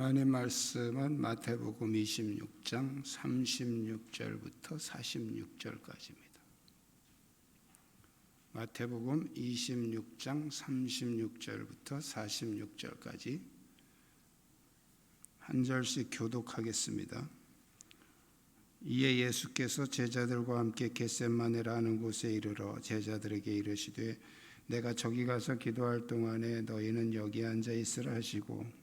하나님 말씀은 마태복음 26장 36절부터 46절까지입니다. 마태복음 26장 36절부터 46절까지 한 절씩 교독하겠습니다. 이에 예수께서 제자들과 함께 겟셋마네라 하는 곳에 이르러 제자들에게 이르시되 내가 저기 가서 기도할 동안에 너희는 여기 앉아 있으라 하시고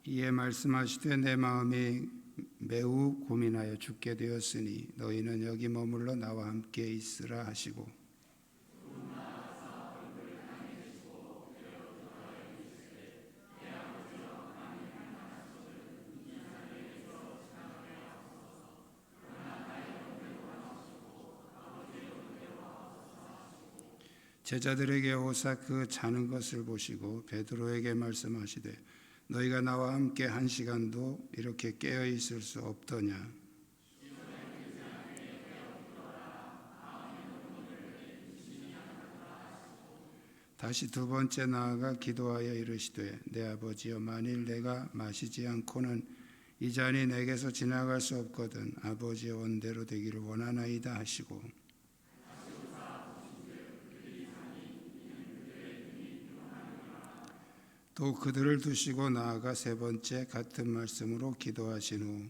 이에 말씀하시되 내 마음이 매우 고민하여 죽게 되었으니 너희는 여기 머물러 나와 함께 있으라 하시고 제자들에게 오사 그 자는 것을 보시고 베드로에게 말씀하시되 너희가 나와 함께 한 시간도 이렇게 깨어 있을 수 없더냐. 다시 두 번째 나아가 기도하여 이르시되 내 아버지여 만일 내가 마시지 않고는 이 잔이 내게서 지나갈 수 없거든 아버지의 원대로 되기를 원하나이다 하시고 또 그들을 두시고 나아가 세 번째 같은 말씀으로 기도하신 후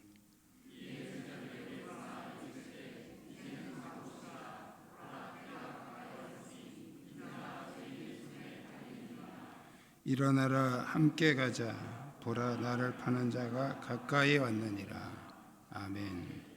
일어나라 함께 가자 보라 나를 파는 자가 가까이 왔느니라. 아멘.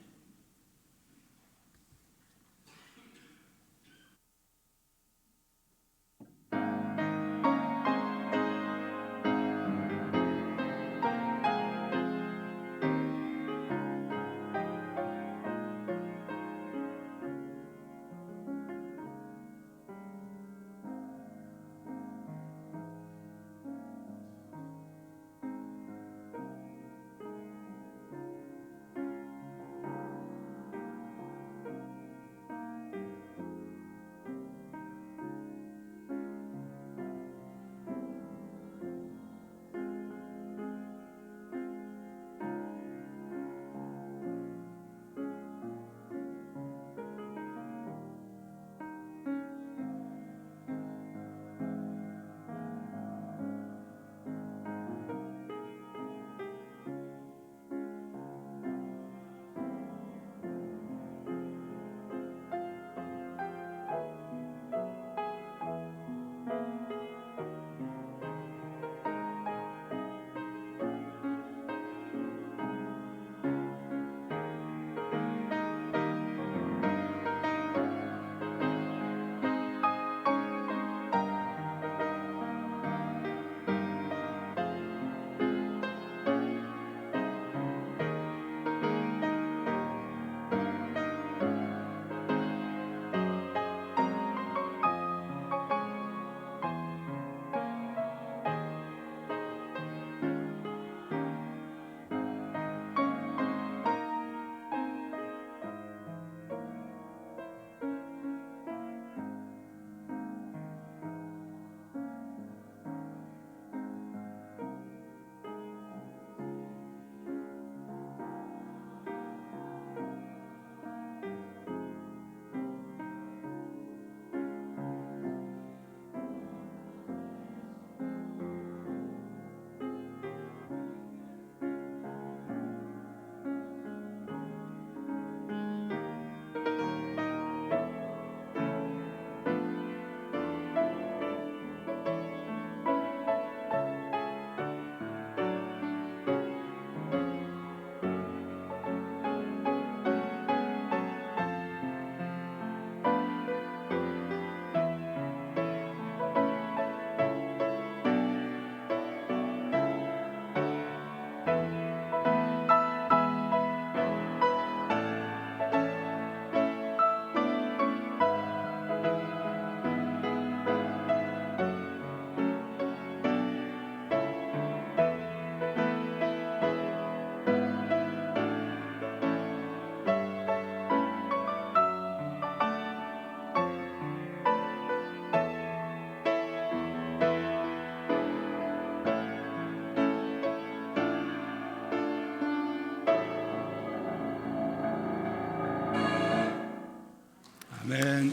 아멘.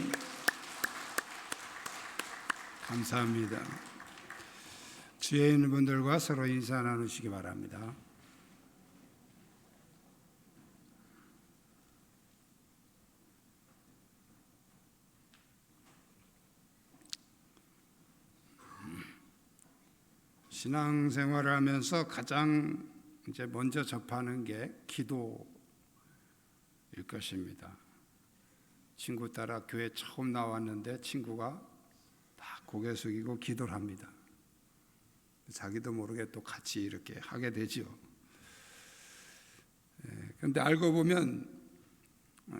감사합니다. 주위에 있는 분들과 서로 인사 나누시기 바랍니다. 신앙생활을 하면서 가장 이제 먼저 접하는 게 기도일 것입니다. 친구 따라 교회 처음 나왔는데 친구가 다 고개 숙이고 기도를 합니다. 자기도 모르게 또 같이 이렇게 하게 되죠. 그런데 알고 보면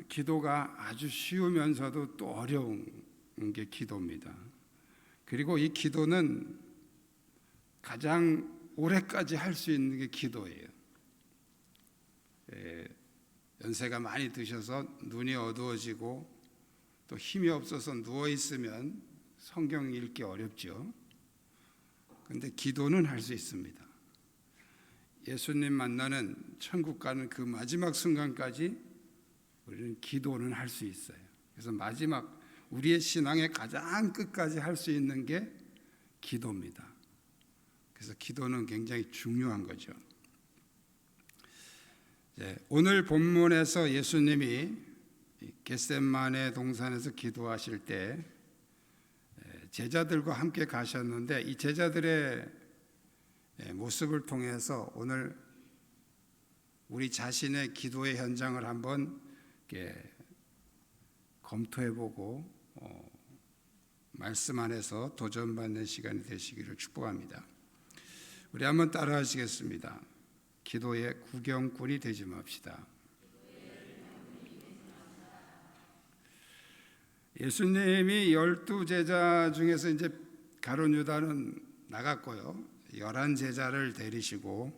기도가 아주 쉬우면서도 또 어려운 게 기도입니다. 그리고 이 기도는 가장 오래까지 할 수 있는 게 기도예요. 연세가 많이 드셔서 눈이 어두워지고 또 힘이 없어서 누워 있으면 성경 읽기 어렵죠. 그런데 기도는 할 수 있습니다. 예수님 만나는 천국 가는 그 마지막 순간까지 우리는 기도는 할 수 있어요. 그래서 마지막 우리의 신앙의 가장 끝까지 할 수 있는 게 기도입니다. 그래서 기도는 굉장히 중요한 거죠. 오늘 본문에서 예수님이 겟세마네 동산에서 기도하실 때 제자들과 함께 가셨는데 이 제자들의 모습을 통해서 오늘 우리 자신의 기도의 현장을 한번 검토해보고 말씀 안에서 도전받는 시간이 되시기를 축복합니다. 우리 한번 따라 하시겠습니다. 기도의 구경꾼이 되지 맙시다. 예수님이 12제자 중에서 이제 가룟 유다는 나갔고요. 11제자를 데리시고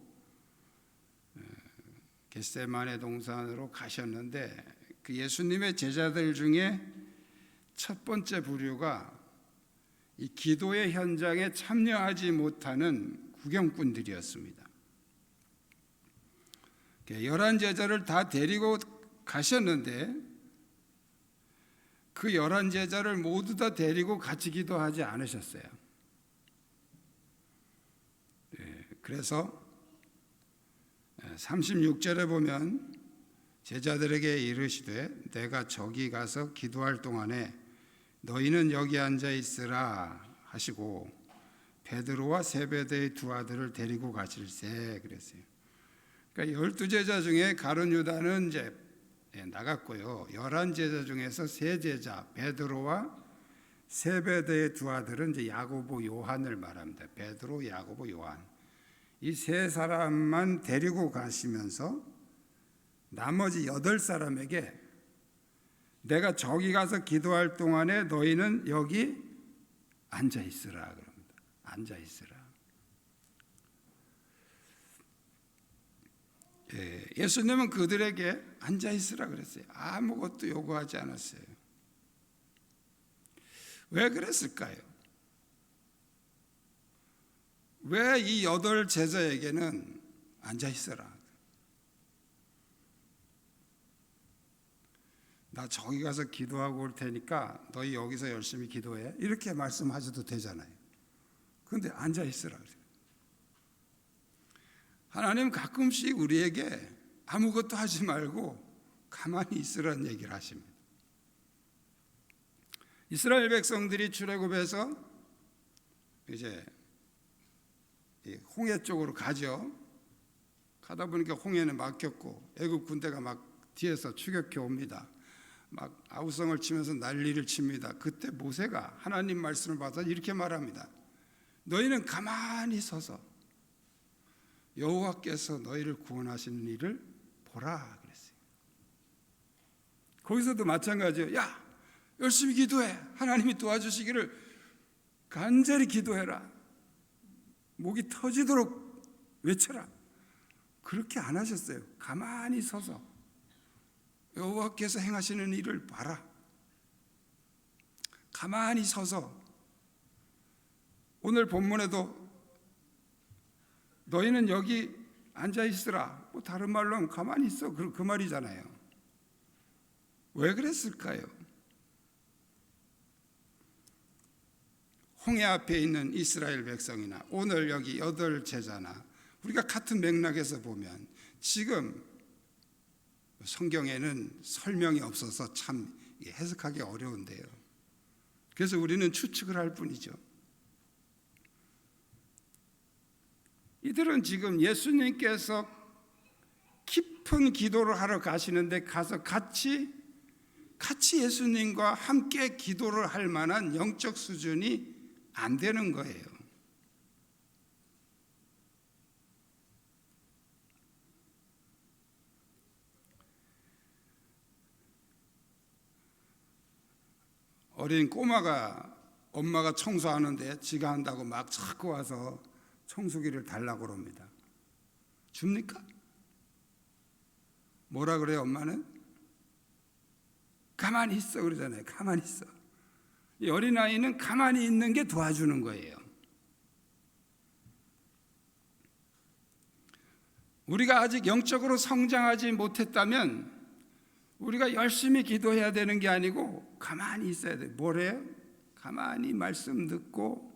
겟세마네 동산으로 가셨는데 그 예수님의 제자들 중에 첫 번째 부류가 이 기도의 현장에 참여하지 못하는 구경꾼들이었습니다. 11제자를 다 데리고 가셨는데 그 11제자를 모두 다 데리고 같이 기도하지 않으셨어요. 그래서 36절에 보면 제자들에게 이르시되 내가 저기 가서 기도할 동안에 너희는 여기 앉아 있으라 하시고 베드로와 세베대의 두 아들을 데리고 가실세 그랬어요. 그러니까 12제자 중에 가룟 유다는 이제 나갔고요. 11제자 중에서 세 제자 베드로와 세베대의 두 아들은 이제 야고보 요한을 말합니다. 베드로, 야고보, 요한. 이 세 사람만 데리고 가시면서 나머지 8사람에게 내가 저기 가서 기도할 동안에 너희는 여기 앉아 있으라 그럽니다. 앉아 있으라. 예수님은 그들에게 앉아 있으라 그랬어요. 아무것도 요구하지 않았어요. 왜 그랬을까요? 왜 이 8제자에게는 앉아 있어라? 나 저기 가서 기도하고 올 테니까 너희 여기서 열심히 기도해. 이렇게 말씀하셔도 되잖아요. 그런데 앉아 있으라 그래요. 하나님 가끔씩 우리에게 아무것도 하지 말고 가만히 있으라는 얘기를 하십니다. 이스라엘 백성들이 출애굽해서 이제 홍해 쪽으로 가죠. 가다 보니까 홍해는 막혔고 애굽 군대가 막 뒤에서 추격해 옵니다. 막 아우성을 치면서 난리를 칩니다. 그때 모세가 하나님 말씀을 받아 이렇게 말합니다. 너희는 가만히 서서 여호와께서 너희를 구원하시는 일을 보라 그랬어요. 거기서도 마찬가지예요. 야, 열심히 기도해. 하나님이 도와주시기를 간절히 기도해라. 목이 터지도록 외쳐라. 그렇게 안 하셨어요. 가만히 서서 여호와께서 행하시는 일을 봐라. 가만히 서서 오늘 본문에도 너희는 여기 앉아 있으라. 뭐 다른 말로 하면 가만히 있어. 그 말이잖아요. 왜 그랬을까요? 홍해 앞에 있는 이스라엘 백성이나 오늘 여기 8제자나 우리가 같은 맥락에서 보면 지금 성경에는 설명이 없어서 참 해석하기 어려운데요. 그래서 우리는 추측을 할 뿐이죠. 이들은 지금 예수님께서 깊은 기도를 하러 가시는데 가서 같이 예수님과 함께 기도를 할 만한 영적 수준이 안 되는 거예요. 어린 꼬마가 엄마가 청소하는데 지가 한다고 막 자꾸 와서 청소기를 달라고 그럽니다. 줍니까? 뭐라 그래요, 엄마는? 가만히 있어 그러잖아요. 가만히 있어. 이 어린아이는 가만히 있는 게 도와주는 거예요. 우리가 아직 영적으로 성장하지 못했다면 우리가 열심히 기도해야 되는 게 아니고 가만히 있어야 돼요. 뭐래요? 가만히 말씀 듣고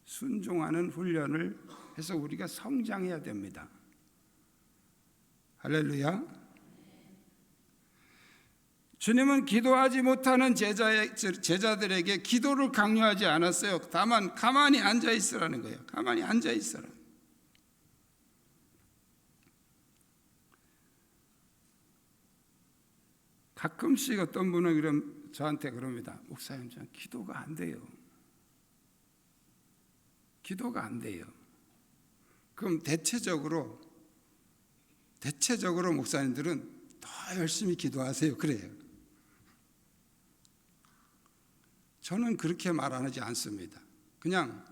순종하는 훈련을 해서 우리가 성장해야 됩니다. 할렐루야. 주님은 기도하지 못하는 제자들에게 기도를 강요하지 않았어요. 다만 가만히 앉아 있으라는 거예요. 가만히 앉아 있으라. 가끔씩 어떤 분은 저한테 그럽니다. 목사님, 저는 기도가 안 돼요. 기도가 안 돼요. 그럼 대체적으로 목사님들은 더 열심히 기도하세요. 그래요. 저는 그렇게 말 안 하지 않습니다. 그냥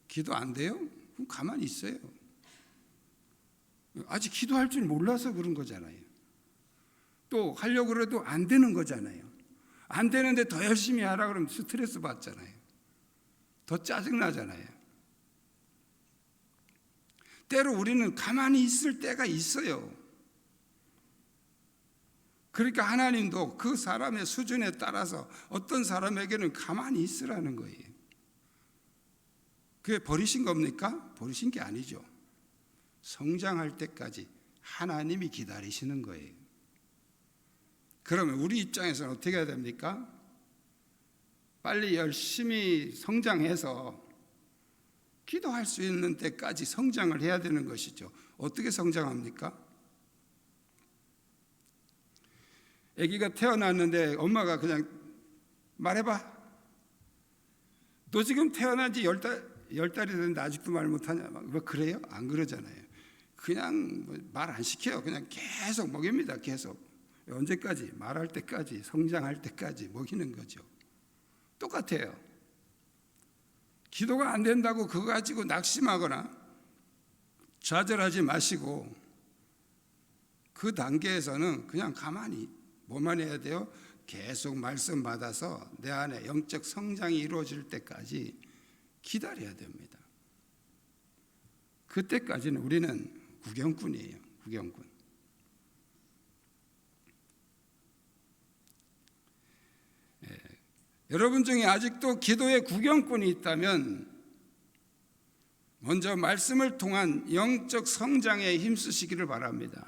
기도 안 돼요? 그럼 가만히 있어요. 아직 기도할 줄 몰라서 그런 거잖아요. 또 하려고 해도 안 되는 거잖아요. 안 되는데 더 열심히 하라 그러면 스트레스 받잖아요. 더 짜증나잖아요. 때로 우리는 가만히 있을 때가 있어요. 그러니까 하나님도 그 사람의 수준에 따라서 어떤 사람에게는 가만히 있으라는 거예요. 그게 버리신 겁니까? 버리신 게 아니죠. 성장할 때까지 하나님이 기다리시는 거예요. 그러면 우리 입장에서는 어떻게 해야 됩니까? 빨리 열심히 성장해서 기도할 수 있는 때까지 성장을 해야 되는 것이죠. 어떻게 성장합니까? 아기가 태어났는데 엄마가 그냥 말해봐. 너 지금 태어난 지 10달이 됐는데 아직도 말 못하냐? 뭐 그래요? 안 그러잖아요. 그냥 말 안 시켜요. 그냥 계속 먹입니다. 계속. 언제까지? 말할 때까지, 성장할 때까지 먹이는 거죠. 똑같아요. 기도가 안 된다고 그거 가지고 낙심하거나 좌절하지 마시고 그 단계에서는 그냥 가만히 뭐만 해야 돼요? 계속 말씀 받아서 내 안에 영적 성장이 이루어질 때까지 기다려야 됩니다. 그때까지는 우리는 구경꾼이에요. 구경꾼. 여러분 중에 아직도 기도의 구경꾼이 있다면 먼저 말씀을 통한 영적 성장에 힘쓰시기를 바랍니다.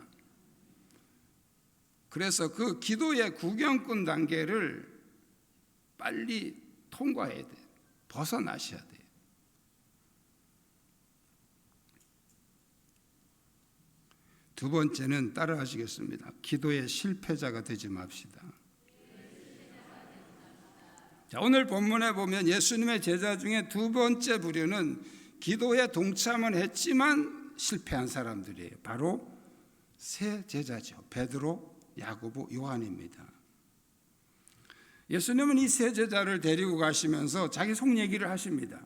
그래서 그 기도의 구경꾼 단계를 빨리 통과해야 돼요. 벗어나셔야 돼요. 두 번째는 따라 하시겠습니다. 기도의 실패자가 되지 맙시다. 자, 오늘 본문에 보면 예수님의 제자 중에 두 번째 부류는 기도에 동참은 했지만 실패한 사람들이에요. 바로 세 제자죠. 베드로, 야고보, 요한입니다. 예수님은 이 세 제자를 데리고 가시면서 자기 속 얘기를 하십니다.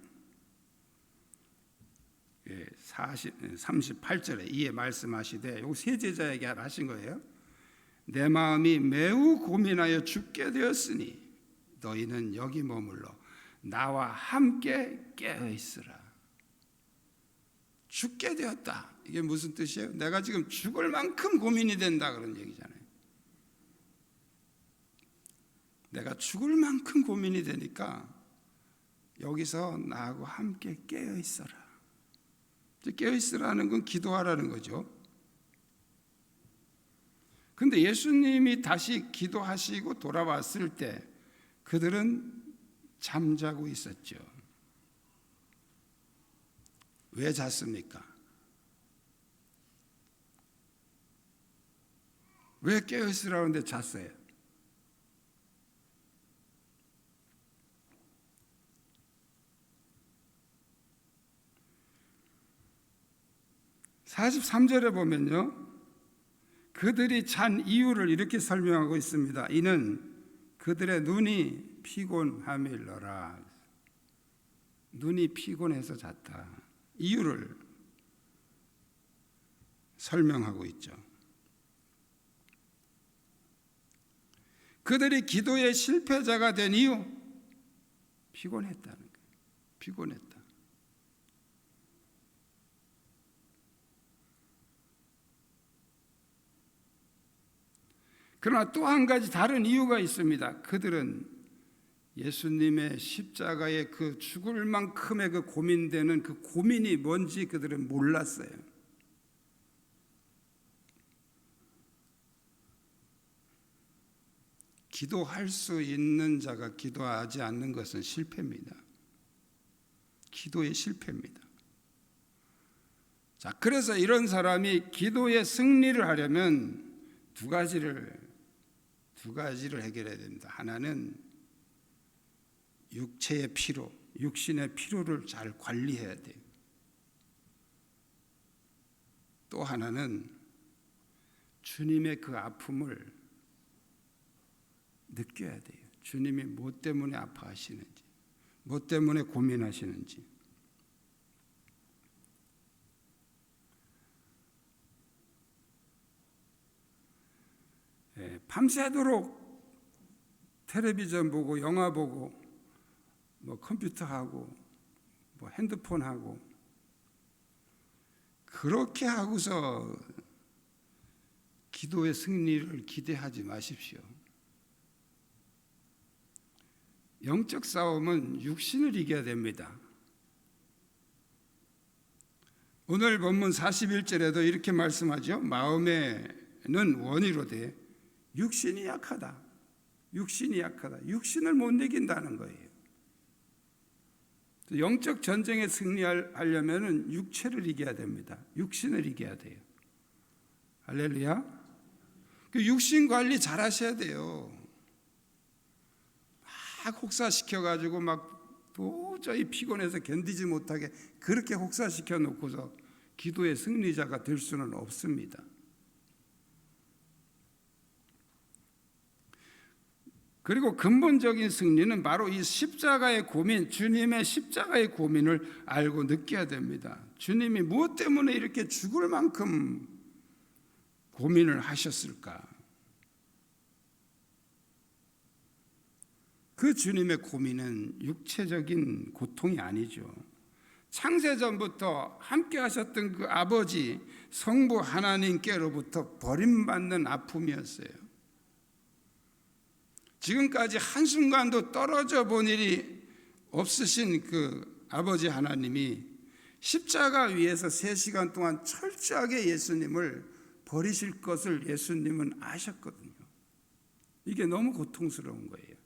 38절에 이에 말씀하시되 이 세 제자에게 하신 거예요. 내 마음이 매우 고민하여 죽게 되었으니 너희는 여기 머물러 나와 함께 깨어있으라. 죽게 되었다. 이게 무슨 뜻이에요? 내가 지금 죽을 만큼 고민이 된다 그런 얘기잖아요. 내가 죽을 만큼 고민이 되니까 여기서 나하고 함께 깨어 있어라. 깨어 있으라는 건 기도하라는 거죠. 근데 예수님이 다시 기도하시고 돌아왔을 때 그들은 잠자고 있었죠. 왜 잤습니까? 왜 깨어 있으라는데 잤어요? (43절에) 보면요, 그들이 잔 이유를 이렇게 설명하고 있습니다. 이는 그들의 눈이 피곤함일러라. 눈이 피곤해서 잤다. 이유를 설명하고 있죠. 그들이 기도의 실패자가 된 이유, 피곤했다는 거예요. 피곤했다. 그러나 또 한 가지 다른 이유가 있습니다. 그들은 예수님의 십자가의 그 죽을 만큼의 그 고민되는 그 고민이 뭔지 그들은 몰랐어요. 기도할 수 있는 자가 기도하지 않는 것은 실패입니다. 기도의 실패입니다. 자, 그래서 이런 사람이 기도의 승리를 하려면 두 가지를 해결해야 됩니다. 하나는 육체의 피로, 육신의 피로를 잘 관리해야 돼요. 또 하나는 주님의 그 아픔을 느껴야 돼요. 주님이 뭐 때문에 아파하시는지, 뭐 때문에 고민하시는지. 밤새도록 텔레비전 보고 영화 보고 뭐 컴퓨터 하고 뭐 핸드폰 하고 그렇게 하고서 기도의 승리를 기대하지 마십시오. 영적 싸움은 육신을 이겨야 됩니다. 오늘 본문 41절에도 이렇게 말씀하죠. 마음에는 원이로되 육신이 약하다. 육신이 약하다. 육신을 못 이긴다는 거예요. 영적 전쟁에 승리하려면 육체를 이겨야 됩니다. 육신을 이겨야 돼요. 할렐루야. 그 육신 관리 잘 하셔야 돼요. 막 혹사시켜가지고 막 도저히 피곤해서 견디지 못하게 그렇게 혹사시켜 놓고서 기도의 승리자가 될 수는 없습니다. 그리고 근본적인 승리는 바로 이 십자가의 고민, 주님의 십자가의 고민을 알고 느껴야 됩니다. 주님이 무엇 때문에 이렇게 죽을 만큼 고민을 하셨을까? 그 주님의 고민은 육체적인 고통이 아니죠. 창세전부터 함께 하셨던 그 아버지 성부 하나님께로부터 버림받는 아픔이었어요. 지금까지 한순간도 떨어져 본 일이 없으신 그 아버지 하나님이 십자가 위에서 3시간 동안 철저하게 예수님을 버리실 것을 예수님은 아셨거든요. 이게 너무 고통스러운 거예요.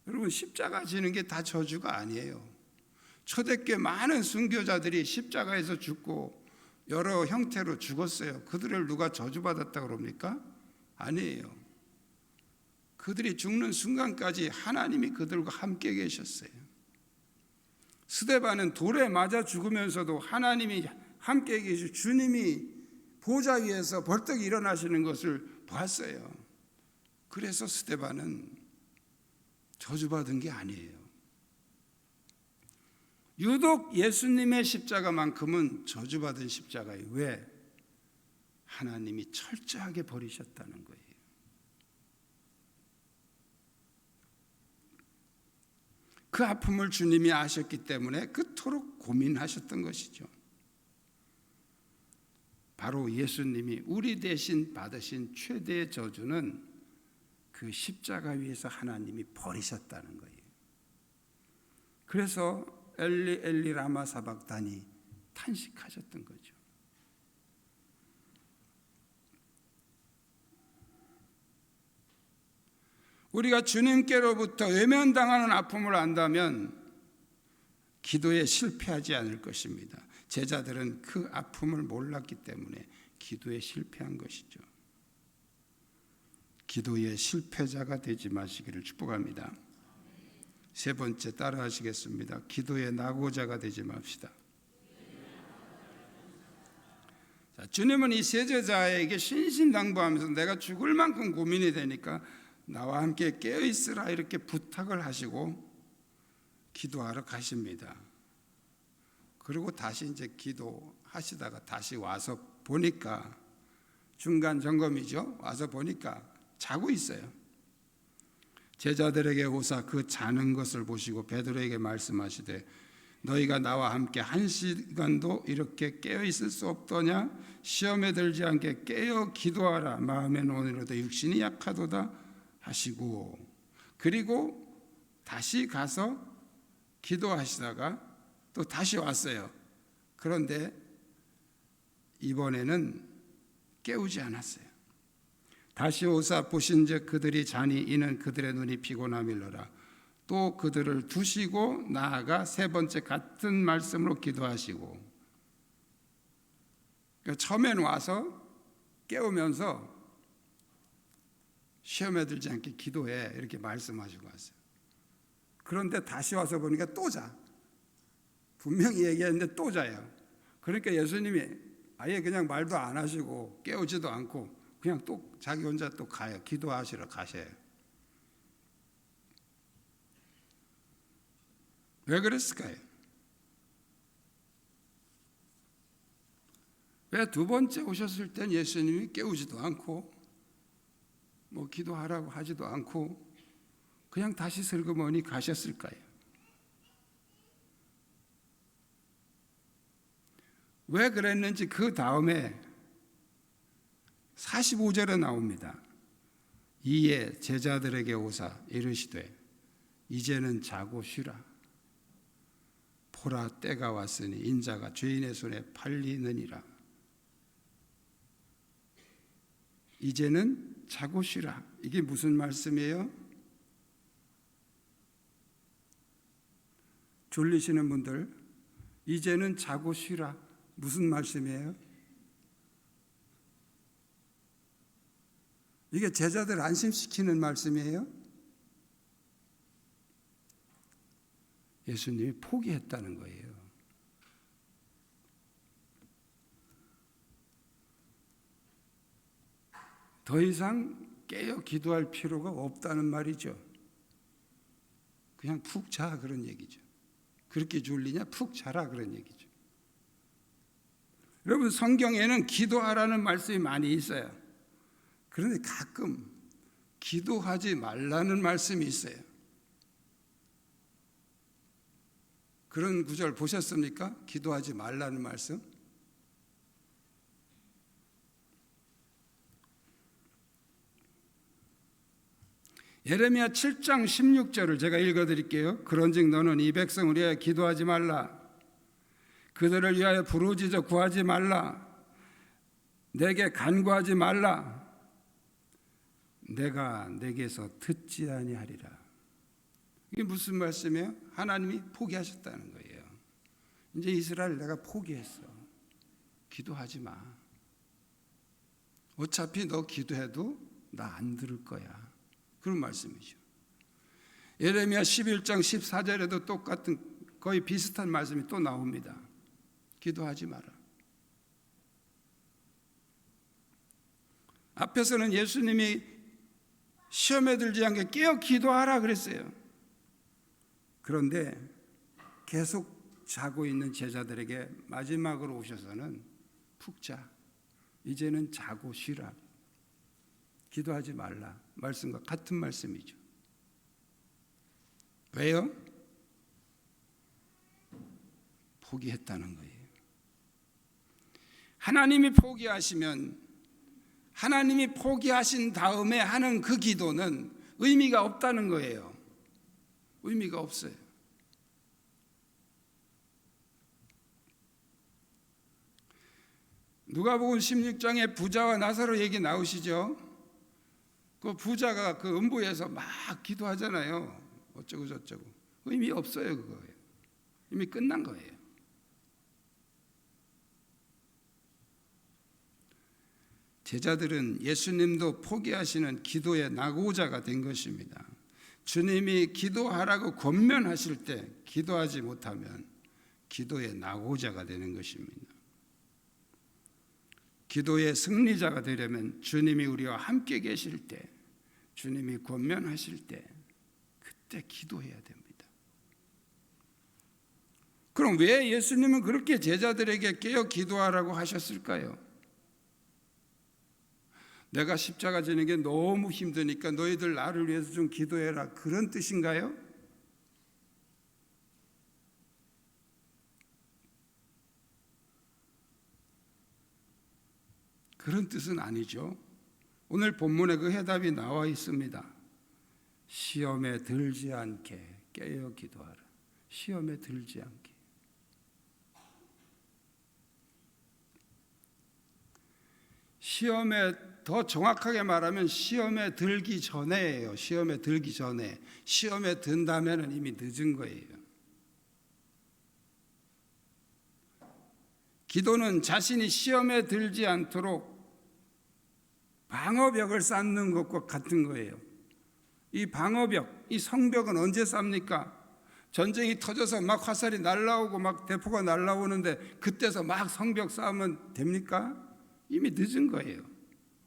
여러분, 십자가 지는 게 다 저주가 아니에요. 초대교회 많은 순교자들이 십자가에서 죽고 여러 형태로 죽었어요. 그들을 누가 저주받았다고 그럽니까? 아니에요. 그들이 죽는 순간까지 하나님이 그들과 함께 계셨어요. 스데반은 돌에 맞아 죽으면서도 하나님이 함께 계시고 주님이 보좌 위에서 벌떡 일어나시는 것을 봤어요. 그래서 스데반은 저주받은 게 아니에요. 유독 예수님의 십자가만큼은 저주받은 십자가예요. 왜? 하나님이 철저하게 버리셨다는 거예요. 그 아픔을 주님이 아셨기 때문에 그토록 고민하셨던 것이죠. 바로 예수님이 우리 대신 받으신 최대의 저주는 그 십자가 위에서 하나님이 버리셨다는 거예요. 그래서 엘리 엘리 라마 사박다니 탄식하셨던 거죠. 우리가 주님께로부터 외면당하는 아픔을 안다면 기도에 실패하지 않을 것입니다. 제자들은 그 아픔을 몰랐기 때문에 기도에 실패한 것이죠. 기도의 실패자가 되지 마시기를 축복합니다. 세 번째, 따라하시겠습니다. 기도의 낙오자가 되지 맙시다. 자, 주님은 이 세 제자에게 신신당부하면서 내가 죽을 만큼 고민이 되니까 나와 함께 깨어있으라 이렇게 부탁을 하시고 기도하러 가십니다. 그리고 다시 이제 기도하시다가 다시 와서 보니까, 중간 점검이죠. 와서 보니까 자고 있어요. 제자들에게 오사 그 자는 것을 보시고 베드로에게 말씀하시되 너희가 나와 함께 1시간도 이렇게 깨어 있을 수 없더냐? 시험에 들지 않게 깨어 기도하라. 마음에 논의로도 육신이 약하도다 하시고, 그리고 다시 가서 기도하시다가 또 다시 왔어요. 그런데 이번에는 깨우지 않았어요. 다시 오사 보신즉 그들이 자니 이는 그들의 눈이 피곤함일러라. 또 그들을 두시고 나아가 세 번째 같은 말씀으로 기도하시고, 그러니까 처음에는 와서 깨우면서 시험에 들지 않게 기도해 이렇게 말씀하시고 왔어요. 그런데 다시 와서 보니까 또 자. 분명히 얘기했는데 또 자요. 그러니까 예수님이 아예 그냥 말도 안 하시고 깨우지도 않고 그냥 또 자기 혼자 또 가요. 기도하시러 가셔요. 왜 그랬을까요? 왜 두 번째 오셨을 땐 예수님이 깨우지도 않고 뭐 기도하라고 하지도 않고 그냥 다시 슬그머니 가셨을까요? 왜 그랬는지 그 다음에 45절에 나옵니다. 이에 제자들에게 오사 이르시되 이제는 자고 쉬라. 보라 때가 왔으니 인자가 죄인의 손에 팔리느니라. 이제는 자고 쉬라. 이게 무슨 말씀이에요? 졸리시는 분들, 이제는 자고 쉬라. 무슨 말씀이에요? 이게 제자들 안심시키는 말씀이에요? 예수님이 포기했다는 거예요. 더 이상 깨어 기도할 필요가 없다는 말이죠. 그냥 푹 자 그런 얘기죠. 그렇게 졸리냐? 푹 자라 그런 얘기죠. 여러분, 성경에는 기도하라는 말씀이 많이 있어요. 그런데 가끔 기도하지 말라는 말씀이 있어요. 그런 구절 보셨습니까? 기도하지 말라는 말씀. 예레미야 7장 16절을 제가 읽어드릴게요. 그런즉 너는 이 백성을 위하여 기도하지 말라. 그들을 위하여 부르짖어 구하지 말라. 내게 간구하지 말라. 내가 내게서 듣지 아니하리라. 이게 무슨 말씀이에요? 하나님이 포기하셨다는 거예요. 이제 이스라엘 내가 포기했어. 기도하지 마. 어차피 너 기도해도 나 안 들을 거야. 그런 말씀이죠. 예레미야 11장 14절에도 똑같은 거의 비슷한 말씀이 또 나옵니다. 기도하지 마라. 앞에서는 예수님이 시험에 들지 않게 깨어 기도하라 그랬어요. 그런데 계속 자고 있는 제자들에게 마지막으로 오셔서는 푹 자. 이제는 자고 쉬라. 기도하지 말라. 말씀과 같은 말씀이죠. 왜요? 포기했다는 거예요. 하나님이 포기하시면 하나님이 포기하신 다음에 하는 그 기도는 의미가 없다는 거예요. 의미가 없어요. 누가복음 16장에 부자와 나사로 얘기 나오시죠? 그 부자가 그 음부에서 막 기도하잖아요. 어쩌고 저쩌고. 의미 없어요, 그거예요. 이미 끝난 거예요. 제자들은 예수님도 포기하시는 기도의 낙오자가 된 것입니다. 주님이 기도하라고 권면하실 때 기도하지 못하면 기도의 낙오자가 되는 것입니다. 기도의 승리자가 되려면 주님이 우리와 함께 계실 때, 주님이 권면하실 때 그때 기도해야 됩니다. 그럼 왜 예수님은 그렇게 제자들에게 깨어 기도하라고 하셨을까요? 내가 십자가 지는 게 너무 힘드니까 너희들 나를 위해서 좀 기도해라, 그런 뜻인가요? 그런 뜻은 아니죠. 오늘 본문에 그 해답이 나와 있습니다. 시험에 들지 않게 깨어 기도하라. 시험에 들지 않게. 시험에, 더 정확하게 말하면 시험에 들기 전에예요. 시험에 들기 전에. 시험에 든다면 이미 늦은 거예요. 기도는 자신이 시험에 들지 않도록 방어벽을 쌓는 것과 같은 거예요. 이 방어벽, 이 성벽은 언제 쌓습니까? 전쟁이 터져서 막 화살이 날라오고 막 대포가 날라오는데 그때서 막 성벽 쌓으면 됩니까? 이미 늦은 거예요.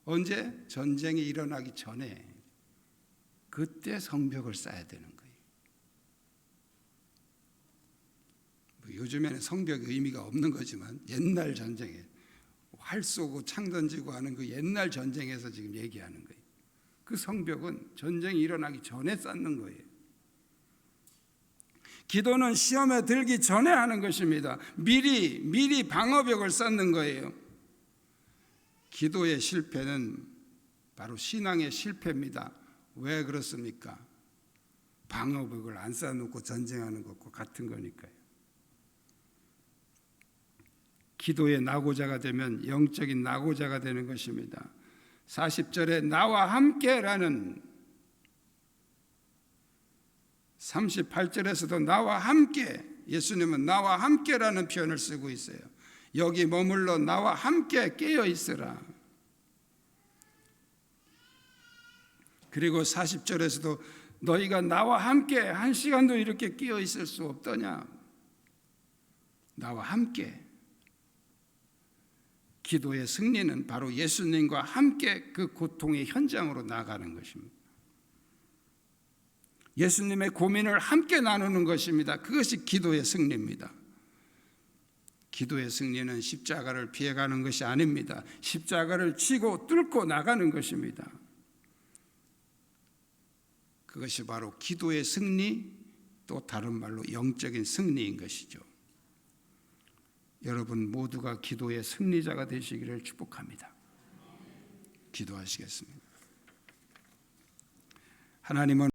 언제? 전쟁이 일어나기 전에 그때 성벽을 쌓아야 되는 거예요. 요즘에는 성벽의 의미가 없는 거지만 옛날 전쟁에 활 쏘고 창 던지고 하는 그 옛날 전쟁에서 지금 얘기하는 거예요. 그 성벽은 전쟁이 일어나기 전에 쌓는 거예요. 기도는 시험에 들기 전에 하는 것입니다. 미리 방어벽을 쌓는 거예요. 기도의 실패는 바로 신앙의 실패입니다. 왜 그렇습니까? 방어벽을 안 쌓아놓고 전쟁하는 것과 같은 거니까요. 기도의 낙오자가 되면 영적인 낙오자가 되는 것입니다. 40절에 나와 함께라는, 38절에서도 나와 함께, 예수님은 나와 함께라는 표현을 쓰고 있어요. 여기 머물러 나와 함께 깨어 있으라. 그리고 40절에서도 너희가 나와 함께 한 시간도 이렇게 깨어 있을 수 없더냐. 나와 함께. 기도의 승리는 바로 예수님과 함께 그 고통의 현장으로 나가는 것입니다. 예수님의 고민을 함께 나누는 것입니다. 그것이 기도의 승리입니다. 기도의 승리는 십자가를 피해가는 것이 아닙니다. 십자가를 치고 뚫고 나가는 것입니다. 그것이 바로 기도의 승리, 또 다른 말로 영적인 승리인 것이죠. 여러분 모두가 기도의 승리자가 되시기를 축복합니다. 기도하시겠습니다. 하나님은